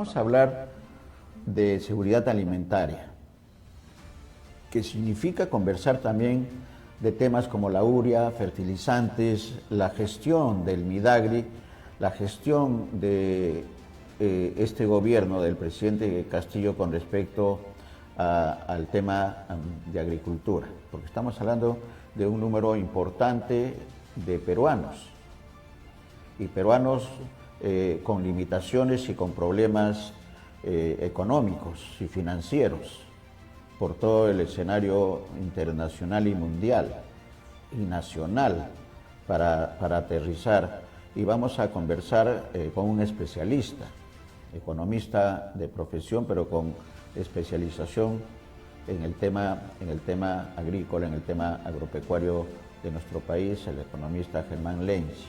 Vamos a hablar de seguridad alimentaria, que significa conversar también de temas como la urea, fertilizantes, la gestión del Midagri, la gestión de este gobierno del presidente Castillo con respecto al tema de agricultura, porque estamos hablando de un número importante de peruanos, y peruanos con limitaciones y con problemas económicos y financieros por todo el escenario internacional y mundial y nacional para aterrizar. Y vamos a conversar con un especialista, economista de profesión, pero con especialización en el tema agrícola, en el tema agropecuario de nuestro país, el economista Germán Lenz,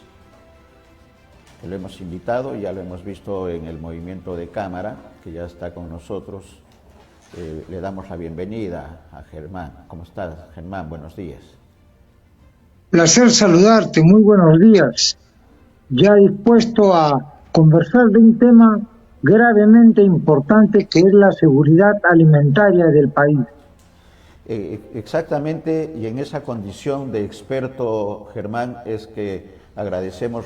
que lo hemos invitado, ya lo hemos visto en el movimiento de cámara, que ya está con nosotros. Le damos la bienvenida a Germán. ¿Cómo estás, Germán? Buenos días. Placer saludarte, muy buenos días. Ya dispuesto a conversar de un tema gravemente importante que es la seguridad alimentaria del país. Exactamente, y en esa condición de experto, Germán, es que agradecemos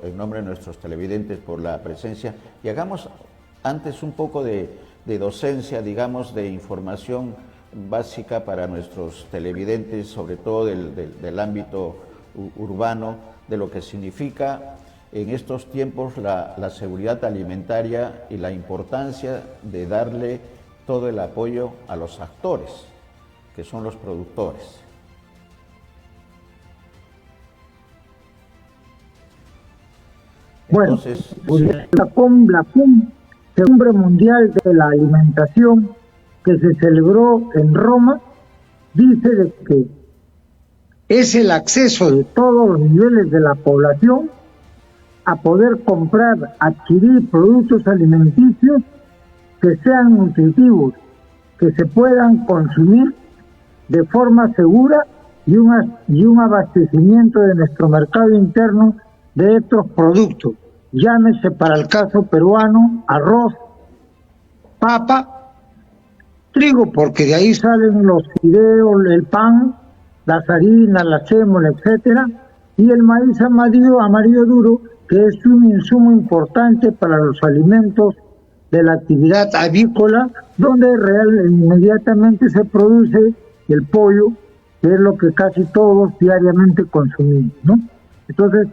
en nombre de nuestros televidentes por la presencia, y hagamos antes un poco de docencia, digamos, de información básica para nuestros televidentes, sobre todo del ámbito urbano, de lo que significa en estos tiempos la seguridad alimentaria y la importancia de darle todo el apoyo a los actores, que son los productores. Bueno, entonces, la Cumbre Mundial de la Alimentación que se celebró en Roma dice de que es el acceso de todos los niveles de la población a poder comprar, adquirir productos alimenticios que sean nutritivos, que se puedan consumir de forma segura y un abastecimiento de nuestro mercado interno de estos productos. Llámese para el caso peruano arroz, papa, trigo, porque de ahí salen los fideos, el pan, las harinas, la sémola, etcétera, y el maíz amarillo duro, que es un insumo importante para los alimentos de la actividad avícola, donde inmediatamente se produce el pollo, que es lo que casi todos diariamente consumimos, ¿no? Entonces,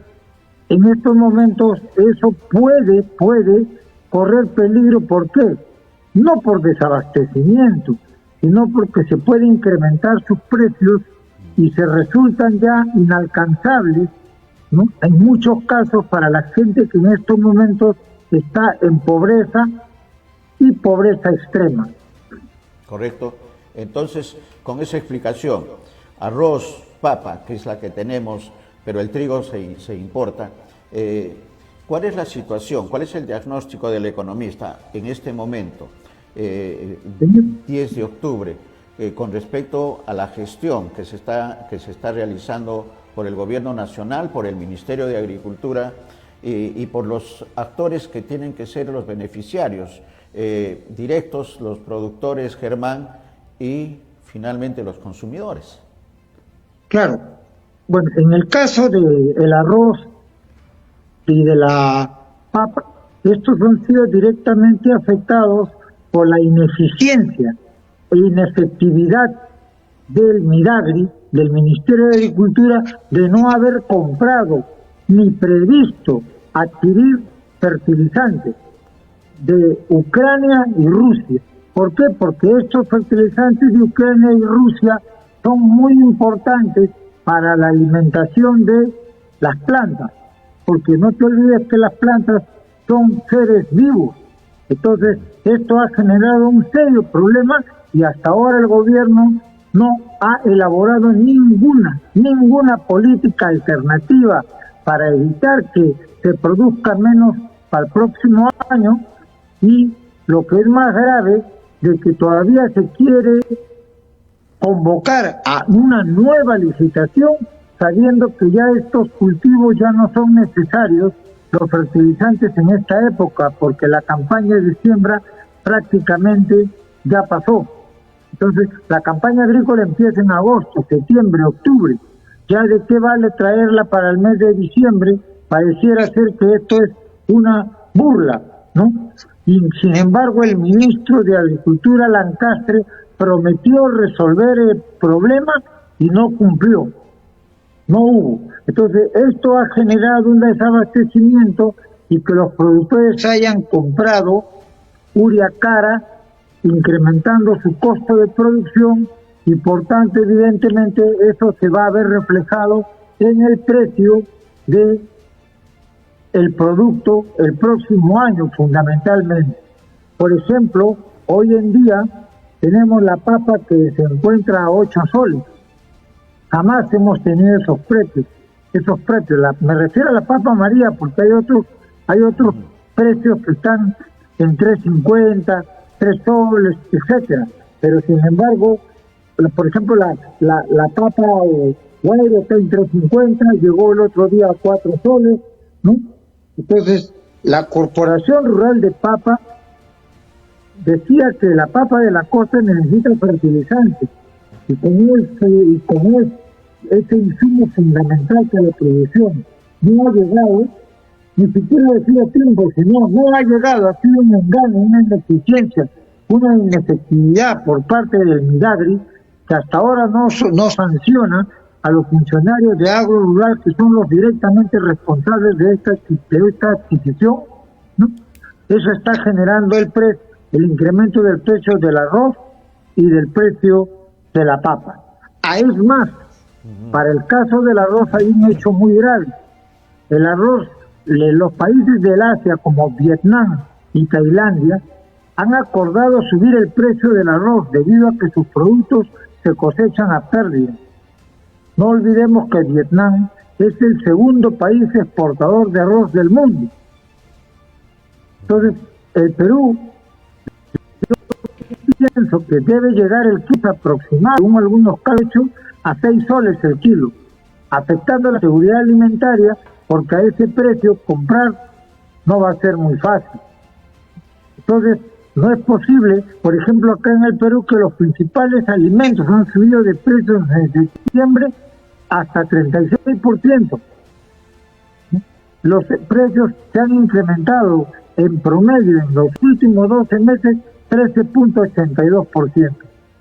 en estos momentos eso puede correr peligro. ¿Por qué? No por desabastecimiento, sino porque se puede incrementar sus precios y se resultan ya inalcanzables, ¿no?, en muchos casos para la gente que en estos momentos está en pobreza y pobreza extrema. Correcto. Entonces, con esa explicación, arroz, papa, que es la que tenemos, pero el trigo se importa. ¿Cuál es la situación? ¿Cuál es el diagnóstico del economista en este momento, 10 de octubre, con respecto a la gestión que se está realizando por el Gobierno Nacional, por el Ministerio de Agricultura y por los actores que tienen que ser los beneficiarios directos, los productores, Germán, y finalmente los consumidores? Claro. Bueno, en el caso del arroz y de la papa, estos han sido directamente afectados por la ineficiencia e inefectividad del Midagri, del Ministerio de Agricultura, de no haber comprado ni previsto adquirir fertilizantes de Ucrania y Rusia. ¿Por qué? Porque estos fertilizantes de Ucrania y Rusia son muy importantes para la alimentación de las plantas, porque no te olvides que las plantas son seres vivos. Entonces, esto ha generado un serio problema y hasta ahora el gobierno no ha elaborado ninguna política alternativa para evitar que se produzca menos para el próximo año, y lo que es más grave, de que todavía se quiere convocar a una nueva licitación sabiendo que ya estos cultivos ya no son necesarios los fertilizantes en esta época, porque la campaña de siembra prácticamente ya pasó. Entonces, la campaña agrícola empieza en agosto, septiembre, octubre. ¿Ya de qué vale traerla para el mes de diciembre? Pareciera ser que esto es una burla, ¿no? Y sin embargo, el ministro de Agricultura, Lancastre, prometió resolver el problema y no cumplió. No hubo. Entonces, esto ha generado un desabastecimiento y que los productores hayan comprado urea cara, incrementando su costo de producción y por tanto, evidentemente, eso se va a ver reflejado en el precio de el producto el próximo año, fundamentalmente. Por ejemplo, hoy en día tenemos la papa que se encuentra a 8 soles. Jamás hemos tenido esos precios. Me refiero a la papa María porque hay otros precios que están en 3.50, 3 soles, etcétera. Pero sin embargo, por ejemplo, la papa Guairo está en 3.50, llegó el otro día a 4 soles, ¿no? Entonces, la Corporación Rural de Papa decía que la papa de la costa necesita fertilizantes, y como es ese insumo fundamental para la producción no ha llegado, ni siquiera decía tiempo, sino no ha llegado, ha sido un engaño, una ineficiencia, una inefectividad por parte del Midagri, que hasta ahora no sanciona a los funcionarios de agro rural que son los directamente responsables de esta adquisición, ¿no? Eso está generando el incremento del precio del arroz y del precio de la papa. Es más, para el caso del arroz hay un hecho muy grave. El arroz, los países del Asia como Vietnam y Tailandia han acordado subir el precio del arroz debido a que sus productos se cosechan a pérdida. No olvidemos que Vietnam es el segundo país exportador de arroz del mundo. Entonces, el Perú, yo pienso que debe llegar el kilo aproximado, según algunos cálculos, a 6 soles el kilo, afectando la seguridad alimentaria, porque a ese precio comprar no va a ser muy fácil. Entonces, no es posible, por ejemplo, acá en el Perú, que los principales alimentos han subido de precios desde septiembre hasta 36%. Los precios se han incrementado en promedio en los últimos 12 meses 13.82%.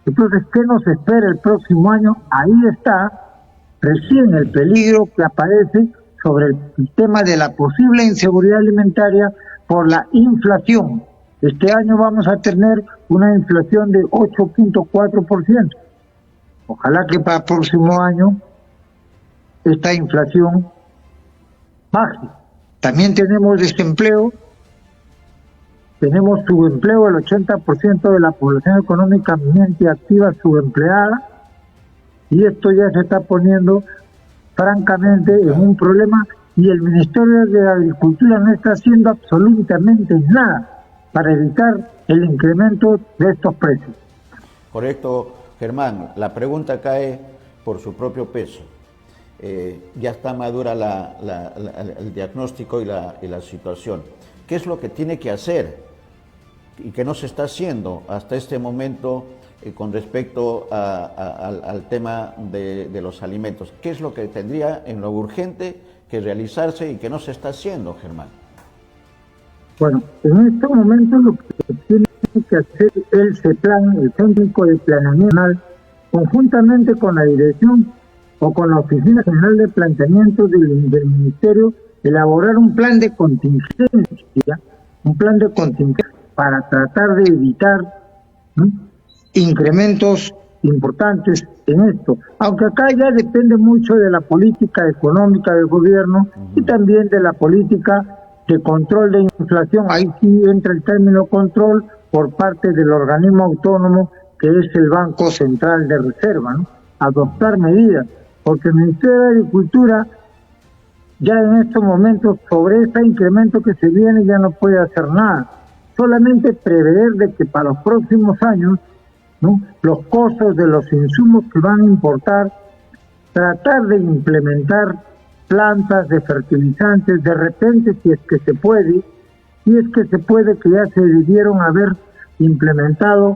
Entonces, ¿qué nos espera el próximo año? Ahí está recién el peligro que aparece sobre el tema de la posible inseguridad alimentaria por la inflación. Este año vamos a tener una inflación de 8.4%. Ojalá que para el próximo año esta inflación baje. También tenemos desempleo, tenemos subempleo, el 80% de la población económicamente activa subempleada, y esto ya se está poniendo francamente en un problema, y el Ministerio de Agricultura no está haciendo absolutamente nada para evitar el incremento de estos precios. Correcto, Germán. La pregunta cae por su propio peso. Ya está madura el diagnóstico y la situación. ¿Qué es lo que tiene que hacer y que no se está haciendo hasta este momento con respecto al tema de los alimentos? ¿Qué es lo que tendría en lo urgente que realizarse y que no se está haciendo, Germán? Bueno, en este momento lo que tiene que hacer el CEPLAN, el Centro de Planeamiento Nacional, conjuntamente con la dirección o con la Oficina General de Planteamiento del Ministerio, elaborar un plan de contingencia para tratar de evitar, ¿no?, incrementos importantes en esto. Aunque acá ya depende mucho de la política económica del gobierno y también de la política de control de inflación. Ahí sí entra el término control por parte del organismo autónomo que es el Banco Central de Reserva, ¿no? Adoptar medidas, porque el Ministerio de Agricultura ya en estos momentos sobre este incremento que se viene ya no puede hacer nada, solamente prever de que para los próximos años, ¿no?, los costos de los insumos que van a importar, tratar de implementar plantas de fertilizantes, de repente, si es que se puede, que ya se debieron haber implementado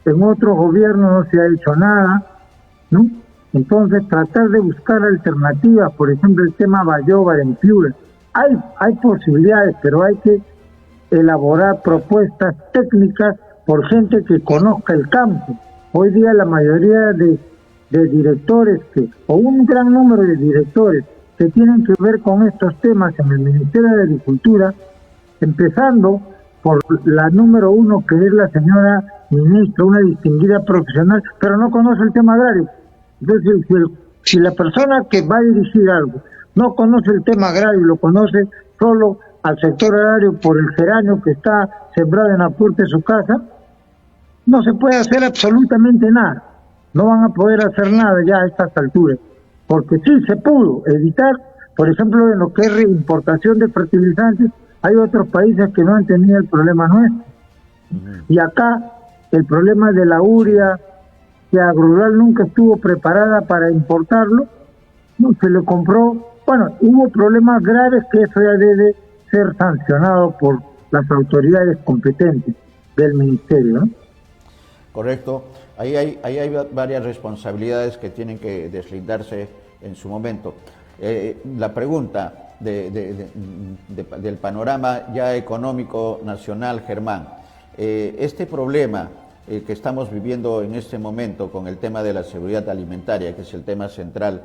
en otros gobiernos, no se ha hecho nada, ¿no? Entonces, tratar de buscar alternativas, por ejemplo, el tema Bayóvar en Piura. Hay posibilidades, pero hay que elaborar propuestas técnicas por gente que conozca el campo. Hoy día la mayoría de directores, o un gran número de directores que tienen que ver con estos temas en el Ministerio de Agricultura, empezando por la número uno, que es la señora ministra, una distinguida profesional, pero no conoce el tema agrario. Entonces, si la persona que va a dirigir algo no conoce el tema agrario y lo conoce solo al sector agrario por el geranio que está sembrado en la puerta de su casa, no se puede hacer absolutamente nada. No van a poder hacer nada ya a estas alturas. Porque sí se pudo evitar, por ejemplo, en lo que es importación de fertilizantes, hay otros países que no han tenido el problema nuestro. Y acá, el problema de la urea, que Agrorural nunca estuvo preparada para importarlo, no se le compró. Bueno, hubo problemas graves que eso ya debe ser sancionado por las autoridades competentes del ministerio, ¿no? Correcto. Ahí hay varias responsabilidades que tienen que deslindarse en su momento. La pregunta del panorama ya económico nacional, Germán. Este problema que estamos viviendo en este momento con el tema de la seguridad alimentaria, que es el tema central,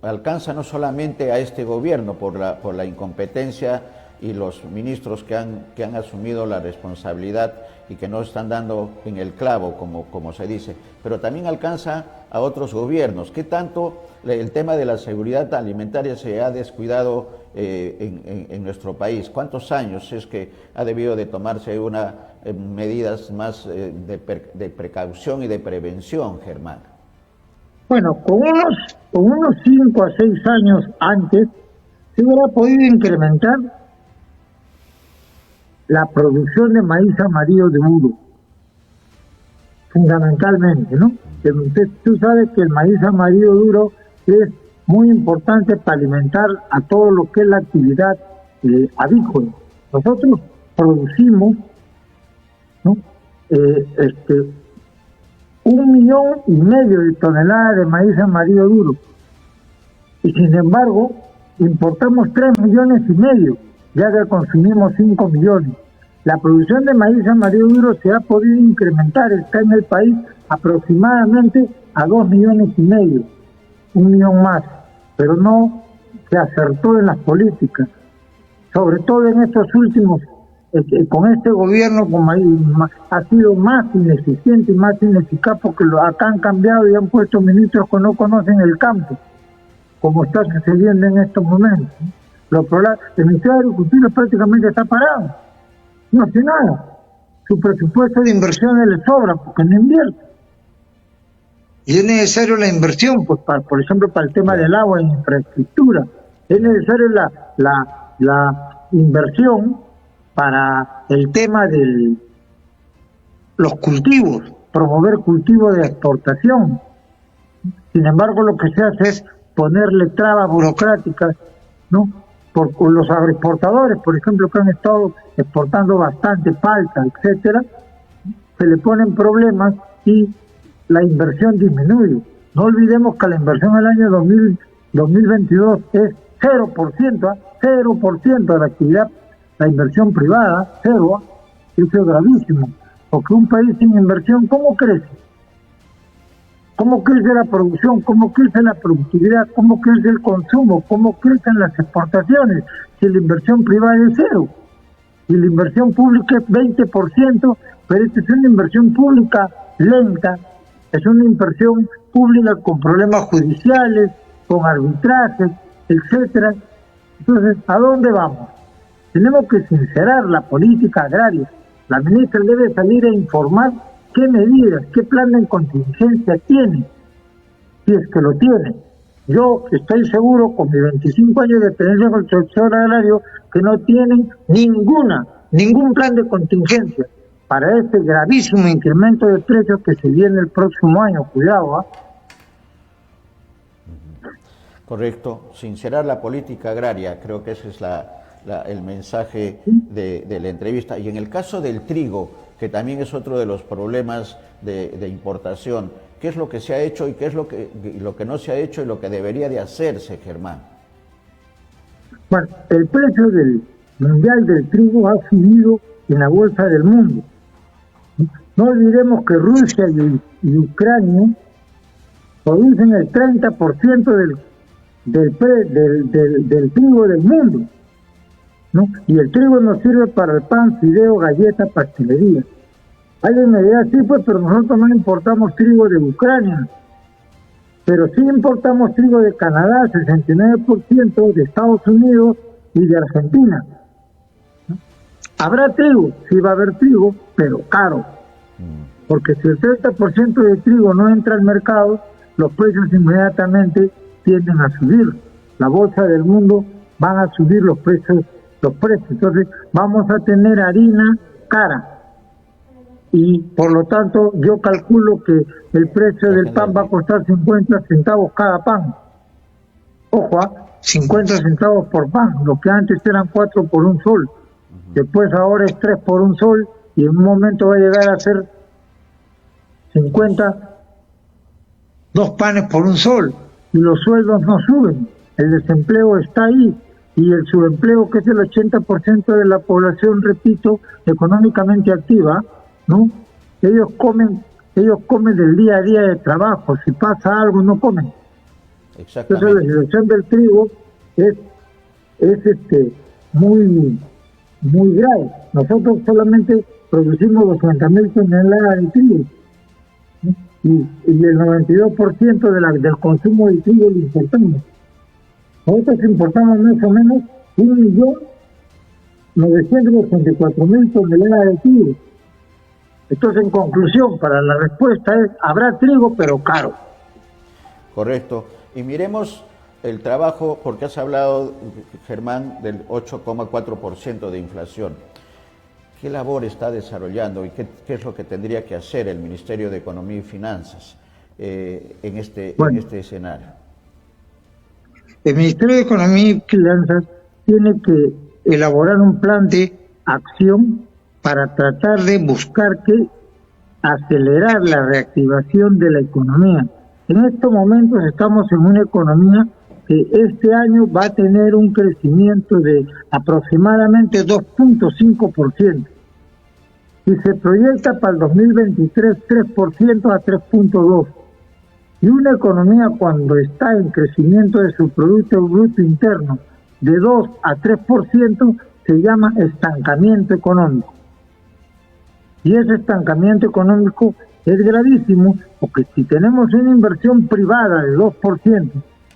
alcanza no solamente a este gobierno por la incompetencia y los ministros que han asumido la responsabilidad y que no están dando en el clavo, como se dice, pero también alcanza a otros gobiernos. ¿Qué tanto el tema de la seguridad alimentaria se ha descuidado en nuestro país? ¿Cuántos años es que ha debido de tomarse medidas más de precaución y de prevención, Germán? Bueno, con unos 5 a 6 años antes se hubiera podido incrementar la producción de maíz amarillo de duro, fundamentalmente, ¿no? Tú sabes que el maíz amarillo duro es muy importante para alimentar a todo lo que es la actividad avícola. Nosotros producimos, ¿no? 1,5 millones de toneladas de maíz amarillo duro, y sin embargo importamos 3,5 millones, ya que consumimos 5 millones. La producción de maíz amarillo duro se ha podido incrementar, está en el país aproximadamente a 2,5 millones, 1 millón más, pero no se acertó en las políticas, sobre todo en estos últimos, con este gobierno ha sido más ineficiente y más ineficaz, porque acá han cambiado y han puesto ministros que no conocen el campo, como está sucediendo en estos momentos. El Ministerio de Agricultura prácticamente está parado, no hace nada. Su presupuesto de inversiones le sobra porque no invierte. Y es necesario la inversión, pues, por ejemplo, para el tema del agua en infraestructura. Es necesario la inversión para el tema de los cultivos, promover cultivos de exportación. Sin embargo, lo que se hace es ponerle trabas burocráticas, ¿no? Por los agroexportadores, por ejemplo, que han estado exportando bastante palta, etcétera, se le ponen problemas y la inversión disminuye. No olvidemos que la inversión del año 2022 es 0%, 0% de la actividad, la inversión privada, 0, eso es gravísimo, porque un país sin inversión, ¿cómo crece? ¿Cómo crece la producción? ¿Cómo crece la productividad? ¿Cómo crece el consumo? ¿Cómo crecen las exportaciones? Si la inversión privada es 0, y la inversión pública es 20%, pero esta es una inversión pública lenta, es una inversión pública con problemas judiciales, con arbitrajes, etcétera. Entonces, ¿a dónde vamos? Tenemos que sincerar la política agraria. La ministra debe salir a informar qué medidas, qué plan de contingencia tiene, si es que lo tiene. Yo estoy seguro, con mis 25 años de experiencia con el sector agrario, que no tienen ningún plan de contingencia para este gravísimo incremento de precios que se viene el próximo año. Cuidado, ¿ah? Correcto, sincerar la política agraria, creo que ese es el mensaje de la entrevista. Y en el caso del trigo, que también es otro de los problemas de importación, ¿qué es lo que se ha hecho y qué es lo que no se ha hecho y lo que debería de hacerse, Germán? Bueno, el precio mundial del trigo ha subido en la bolsa del mundo. No olvidemos que Rusia y Ucrania producen el 30% del trigo del mundo, ¿no? Y el trigo nos sirve para el pan, fideo, galleta, pastelería. Alguien me dirá, sí, pues, pero nosotros no importamos trigo de Ucrania, pero sí importamos trigo de Canadá, 69%, de Estados Unidos y de Argentina. ¿No? Habrá trigo, sí va a haber trigo, pero caro, porque si el 30% de trigo no entra al mercado, los precios inmediatamente tienden a subir. La bolsa del mundo van a subir los precios. Entonces vamos a tener harina cara y por lo tanto yo calculo que el precio del pan va a costar 50 centavos cada pan. Ojo, 50 centavos por pan, lo que antes eran 4 por un sol. Después ahora es 3 por un sol y en un momento va a llegar a ser 2 panes por un sol. Y los sueldos no suben, el desempleo está ahí, y el subempleo, que es el 80% de la población, repito, económicamente activa, ¿no? Ellos comen del día a día de trabajo, si pasa algo no comen. Entonces la situación del trigo es muy grave. Nosotros solamente producimos 200.000 toneladas de trigo, ¿no? Y el 92% del consumo de trigo lo importamos. Nosotros importamos más o menos 1.984.000 toneladas de trigo. Entonces, en conclusión, para la respuesta es, habrá trigo, pero caro. Correcto. Y miremos el trabajo, porque has hablado, Germán, del 8,4% de inflación. ¿Qué labor está desarrollando y qué es lo que tendría que hacer el Ministerio de Economía y Finanzas en este escenario? El Ministerio de Economía y Finanzas tiene que elaborar un plan de acción para tratar de buscar acelerar la reactivación de la economía. En estos momentos estamos en una economía que este año va a tener un crecimiento de aproximadamente 2.5%. Y se proyecta para el 2023 3% a 3.2%. Y una economía cuando está en crecimiento de su Producto Bruto Interno de 2 a 3% se llama estancamiento económico. Y ese estancamiento económico es gravísimo porque si tenemos una inversión privada de 2%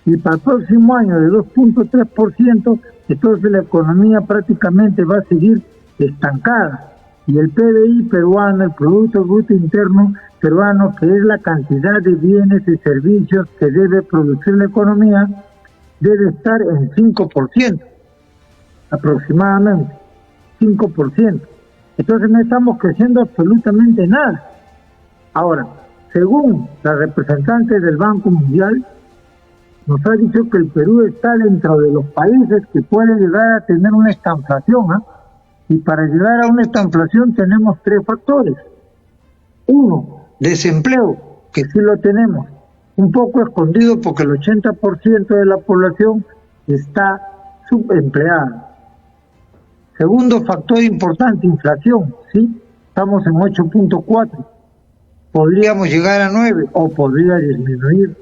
y para el próximo año de 2.3%, entonces la economía prácticamente va a seguir estancada. Y el PBI peruano, el Producto Bruto Interno peruano, que es la cantidad de bienes y servicios que debe producir la economía, debe estar en 5%, aproximadamente, 5%. Entonces no estamos creciendo absolutamente nada. Ahora, según la representante del Banco Mundial, nos ha dicho que el Perú está dentro de los países que pueden llegar a tener una estanflación, y para llegar a una estanflación tenemos 3 factores. 1, desempleo, que sí lo tenemos, un poco escondido porque el 80% de la población está subempleada. Segundo factor importante, inflación, ¿sí? Estamos en 8.4, podríamos llegar a 9 o podría disminuir.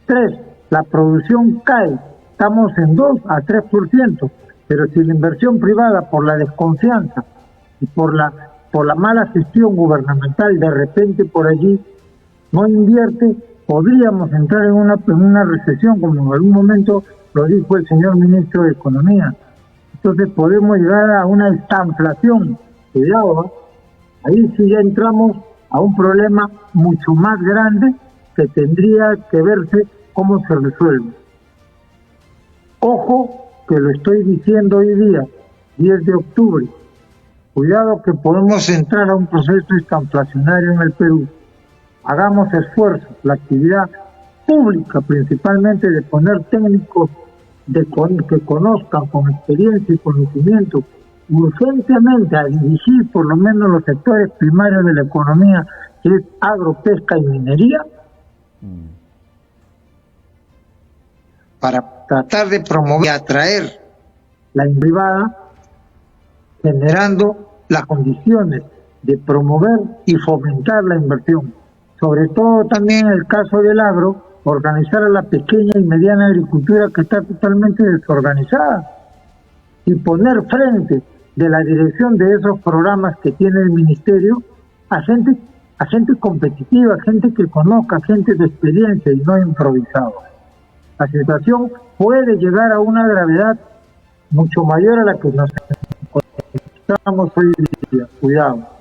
3, la producción cae, estamos en 2 a 3%, pero si la inversión privada por la desconfianza y por la mala gestión gubernamental de repente por allí no invierte, podríamos entrar en una recesión, como en algún momento lo dijo el señor ministro de Economía. Entonces podemos llegar a una estanflación. Cuidado, ahí sí ya entramos a un problema mucho más grande que tendría que verse cómo se resuelve. Ojo, que lo estoy diciendo hoy día, 10 de octubre. Cuidado que podemos entrar a un proceso estanflacionario en el Perú. Hagamos esfuerzos. La actividad pública, principalmente de poner técnicos que conozcan con experiencia y conocimiento urgentemente a dirigir por lo menos los sectores primarios de la economía, que es agro, pesca y minería, para tratar de promover y atraer la privada, generando las condiciones de promover y fomentar la inversión. Sobre todo también en el caso del agro, organizar a la pequeña y mediana agricultura que está totalmente desorganizada y poner frente de la dirección de esos programas que tiene el ministerio a gente competitiva, gente que conozca, gente de experiencia y no improvisado. La situación puede llegar a una gravedad mucho mayor a la que nos encontramos hoy día. Cuidado.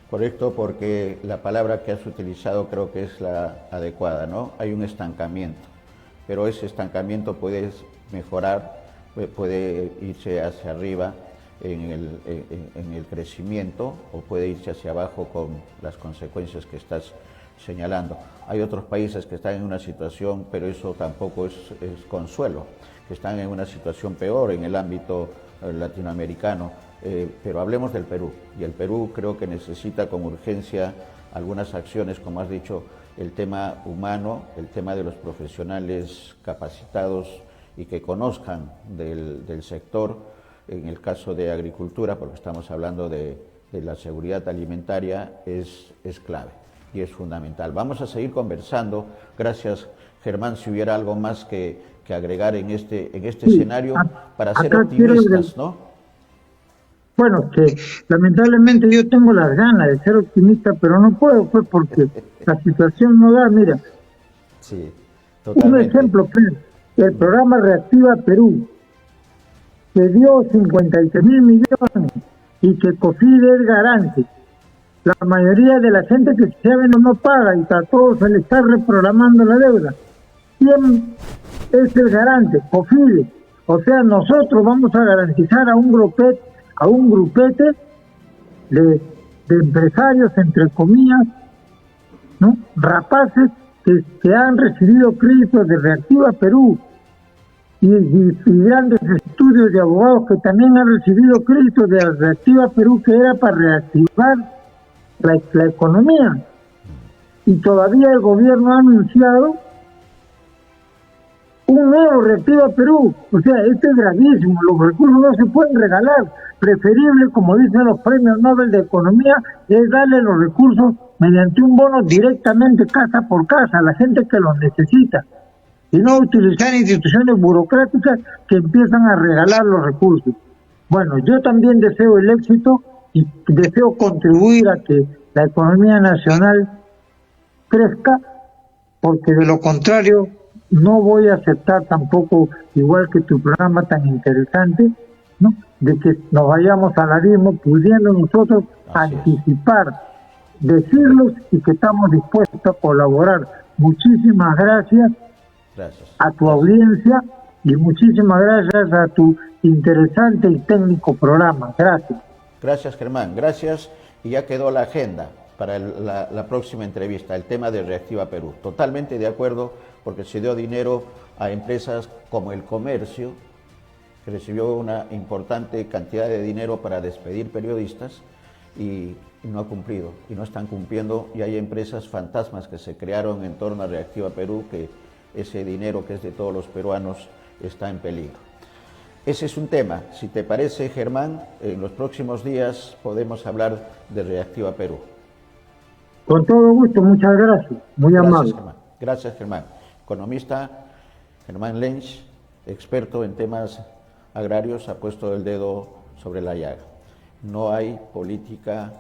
Correcto, porque la palabra que has utilizado creo que es la adecuada, ¿no? Hay un estancamiento, pero ese estancamiento puede mejorar, puede irse hacia arriba en el crecimiento o puede irse hacia abajo con las consecuencias que estás señalando. Hay otros países que están en una situación, pero eso tampoco es consuelo, que están en una situación peor en el ámbito latinoamericano. Pero hablemos del Perú, y el Perú creo que necesita con urgencia algunas acciones, como has dicho, el tema humano, el tema de los profesionales capacitados y que conozcan del sector, en el caso de agricultura, porque estamos hablando de la seguridad alimentaria, es clave y es fundamental. Vamos a seguir conversando. Gracias, Germán, si hubiera algo más que agregar en este escenario para ser optimistas, ¿no? Bueno, que lamentablemente yo tengo las ganas de ser optimista, pero no puedo, pues, porque la situación no da. Mira, sí, totalmente. Un ejemplo, pues, el programa Reactiva Perú, que dio 56.000 millones y que COFIDE es garante. La mayoría de la gente que se llama no paga y a todos se le está reprogramando la deuda. ¿Quién es el garante? COFIDE. O sea, nosotros vamos a garantizar a un grupete de empresarios, entre comillas, ¿no?, rapaces que han recibido créditos de Reactiva Perú y grandes estudios de abogados que también han recibido créditos de Reactiva Perú, que era para reactivar la economía. Y todavía el gobierno ha anunciado un nuevo Reactiva Perú. O sea, esto es gravísimo. Los recursos no se pueden regalar. Preferible, como dicen los premios Nobel de Economía, es darle los recursos mediante un bono directamente casa por casa a la gente que los necesita, y no utilizar instituciones burocráticas que empiezan a regalar los recursos. Bueno, yo también deseo el éxito y deseo contribuir a que la economía nacional crezca, porque de lo contrario no voy a aceptar tampoco, igual que tu programa tan interesante, ¿no?, de que nos vayamos al abismo pudiendo nosotros anticipar, decirlos y que estamos dispuestos a colaborar. Muchísimas gracias a tu audiencia y muchísimas gracias a tu interesante y técnico programa. Gracias. Gracias, Germán. Gracias. Y ya quedó la agenda para la próxima entrevista, el tema de Reactiva Perú. Totalmente de acuerdo, porque se dio dinero a empresas como el comercio, que recibió una importante cantidad de dinero para despedir periodistas y no ha cumplido, y no están cumpliendo, y hay empresas fantasmas que se crearon en torno a Reactiva Perú, que ese dinero que es de todos los peruanos está en peligro. Ese es un tema. Si te parece, Germán, en los próximos días podemos hablar de Reactiva Perú. Con todo gusto, muchas gracias. Muy amable. Germán. Gracias, Germán. Economista Germán Lench, experto en temas agrarios, ha puesto el dedo sobre la llaga. No hay política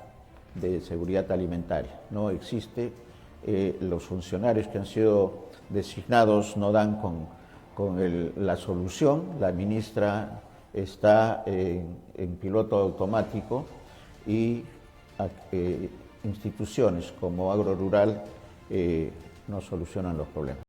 de seguridad alimentaria, no existe. Los funcionarios que han sido designados no dan con la solución. La ministra está en piloto automático y instituciones como Agro Rural no solucionan los problemas.